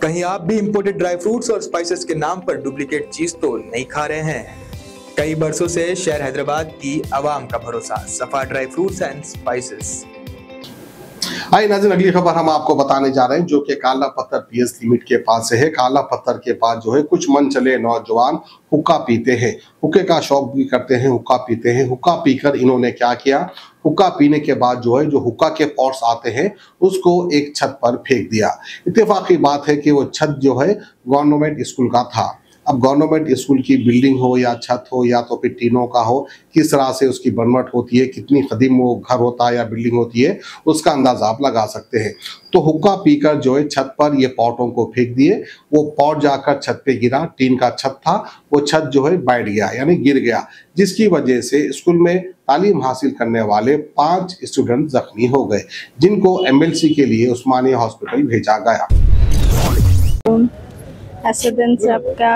कहीं आप भी इंपोर्टेड ड्राई फ्रूट्स और स्पाइसेस के नाम पर डुप्लीकेट चीज तो नहीं खा रहे हैं? कई बरसों से शहर हैदराबाद की आवाम का भरोसा सफा ड्राई फ्रूट्स एंड स्पाइसेस। हाय नाज़रीन, अगली खबर हम आपको बताने जा रहे हैं जो कि काला पत्थर पीएस लिमिट के पास से है। काला पत्थर के पास जो है कुछ मन चले नौजवान हुक्का पीते हैं, हुक्के का शौक भी करते हैं, हुक्का पीते हैं। हुक्का पीकर इन्होंने क्या किया, हुक्का पीने के बाद जो है जो हुक्का के पॉट्स आते हैं उसको एक छत पर फेंक दिया। इत्तेफाकी बात है कि वो छत जो है गवर्नमेंट स्कूल का था। अब गवर्नमेंट स्कूल की बिल्डिंग हो या छत हो या तो फिर टीनों का हो, किस तरह से उसकी बनवट होती है, कितनी कदीम वो घर होता है या बिल्डिंग होती है, उसका अंदाजा आप लगा सकते हैं। तो हुक्का पीकर जो है छत पर ये पॉटों को फेंक दिए। वो पॉट जाकर छत पे गिरा, टीन का छत था, वो छत जो है बैठ गया यानी गिर गया, जिसकी वजह से स्कूल में तालीम हासिल करने वाले 5 स्टूडेंट जख्मी हो गए, जिनको एमएलसी के लिए उस्मानिया हॉस्पिटल भेजा गया। असदन साहब का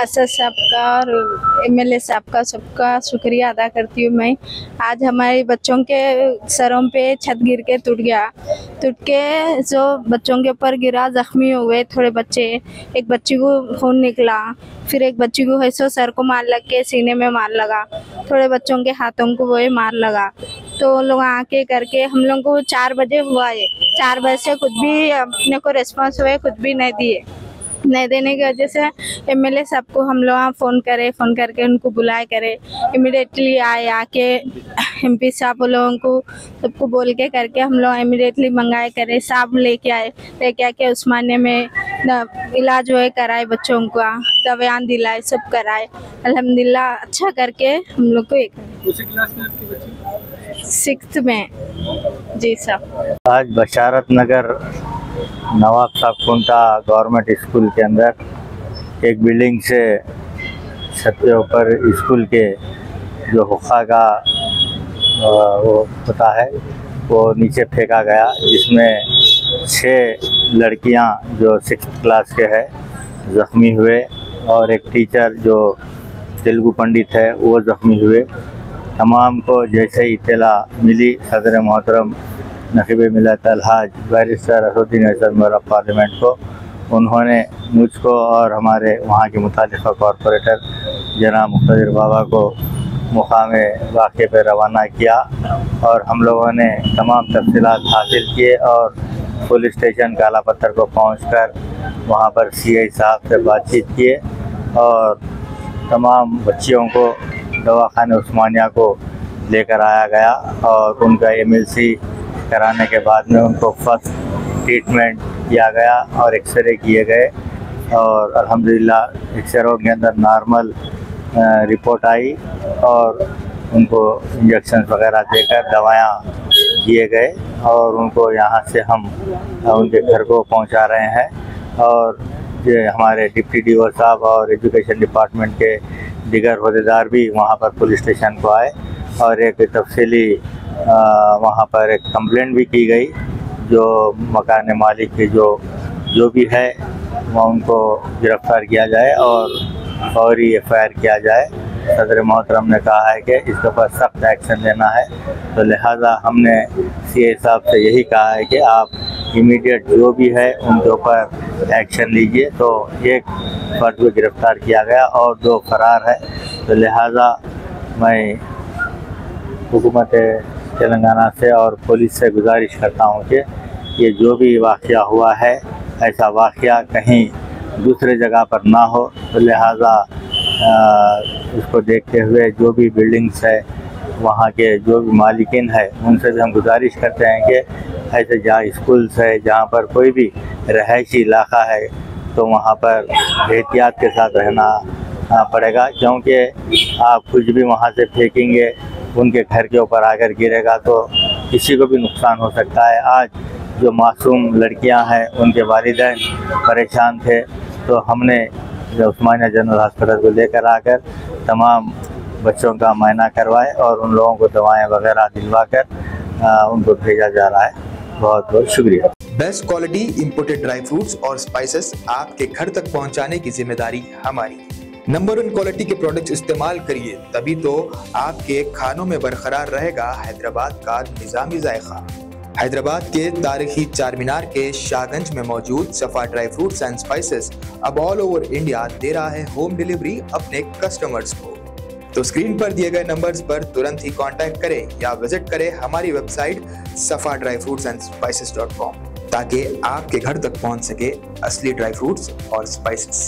असद साहब का और एमएलए साहब का सबका शुक्रिया अदा करती हूँ मैं। आज हमारे बच्चों के सरों पे छत गिर के टूट के जो बच्चों के ऊपर गिरा, जख्मी हुए थोड़े बच्चे। एक बच्ची को खून निकला, फिर एक बच्ची को ऐसो सर को मार लग के सीने में मार लगा, थोड़े बच्चों के हाथों को वो मार लगा। तो लोग आके करके हम लोग को 4 बजे हुआ है, 4 बजे से कुछ भी अपने को रिस्पॉन्स हुए कुछ भी नहीं देने की वजह से एमएलए साहब को हम लोग फ़ोन करके उनको बुलाए करे, इमिडिएटली आए, आके एमपी साहब लोगों को सबको बोल के करके हम लोग इमिडिएटली मंगाए करे, साहब लेके आके उस्मानिया में इलाज हुए कराए, बच्चों का दवायां दिलाए, सब कराए। अल्हम्दुलिल्लाह अच्छा करके हम लोग को 6th में जी साहब। आज बशारत नगर नवाब साहब कुंटा गवर्नमेंट स्कूल के अंदर एक बिल्डिंग से छत के ऊपर स्कूल के जो हुक्का का वो होता है वो नीचे फेंका गया, जिसमें 6 लड़कियां जो 6th क्लास के हैं ज़ख्मी हुए और एक टीचर जो तेलुगु पंडित है वो ज़ख्मी हुए। तमाम को जैसे ही इत्तला मिली, सदर मोहतरम नकीब मिल्लत अलहाज barrister Asaduddin member of parliament को, उन्होंने मुझको और हमारे वहाँ के मुतालिका कॉरपोरेटर जनाब मुख्तदिर बाबा को मुकामे वाक़े पर रवाना किया और हम लोगों ने तमाम तफसीलात हासिल किए और पुलिस स्टेशन काला पत्थर को पहुंचकर वहाँ पर सीआई साहब से बातचीत किए और तमाम बच्चियों को दवाखाने उस्मानिया को लेकर आया गया और उनका एमएलसी कराने के बाद में उनको फर्स्ट ट्रीटमेंट किया गया और एक्सरे किए गए और अल्हम्दुलिल्लाह एक्सरों के अंदर नॉर्मल रिपोर्ट आई और उनको इंजेक्शन वगैरह देकर दवायां दिए गए और उनको यहाँ से हम उनके घर को पहुँचा रहे हैं। और ये हमारे डिप्टी डीओ साहब और एजुकेशन डिपार्टमेंट के दीगर अहदेदार भी वहाँ पर पुलिस स्टेशन को आए और एक तफसीली वहाँ पर एक कंप्लेंट भी की गई जो मकान मालिक की जो भी है वह उनको गिरफ्तार किया जाए और फौरी एफआईआर किया जाए। सदर मोहतरम ने कहा है कि इसके ऊपर सख्त एक्शन लेना है, तो लिहाजा हमने सीए साहब से यही कहा है कि आप इमीडिएट जो भी है उनके ऊपर एक्शन लीजिए। तो एक फर्द को गिरफ्तार किया गया और 2 फरार है, तो लिहाजा मैं हुकूमत तेलंगाना से और पुलिस से गुजारिश करता हूँ कि ये जो भी वाक़या हुआ है ऐसा वाक़या कहीं दूसरे जगह पर ना हो, तो लिहाजा इसको देखते हुए जो भी बिल्डिंग्स है वहाँ के जो भी मालिकिन है उनसे भी हम गुजारिश करते हैं कि ऐसे जहाँ स्कूल्स है, जहाँ पर कोई भी रहायशी इलाका है, तो वहाँ पर एहतियात के साथ रहना पड़ेगा, क्योंकि आप कुछ भी वहाँ से फेंकेंगे उनके घर के ऊपर आकर गिरेगा तो किसी को भी नुकसान हो सकता है। आज जो मासूम लड़कियां हैं उनके वालिदैन परेशान थे, तो हमने उस्मानिया जनरल हॉस्पिटल को लेकर आकर तमाम बच्चों का मुआयना करवाए और उन लोगों को दवाएं वगैरह दिलवाकर उनको भेजा जा रहा है। बहुत बहुत शुक्रिया। Best quality imported dry fruits और स्पाइसेस आपके घर तक पहुंचाने की जिम्मेदारी हमारी। नंबर 1 क्वालिटी के प्रोडक्ट्स इस्तेमाल करिए, तभी तो आपके खानों में बरकरार रहेगा हैदराबाद का निज़ामी जायका। हैदराबाद के तारीखी चार मीनार के शाहगंज में मौजूद सफा ड्राई फ्रूट्स एंड स्पाइसेस अब ऑल ओवर इंडिया दे रहा है होम डिलीवरी अपने कस्टमर्स को। तो स्क्रीन पर दिए गए नंबर्स पर तुरंत ही कांटेक्ट करें या विजिट करें हमारी वेबसाइट safadryfruitsandsspices.com ताकि आपके घर तक पहुंच सके असली ड्राई फ्रूट्स और स्पाइसेस।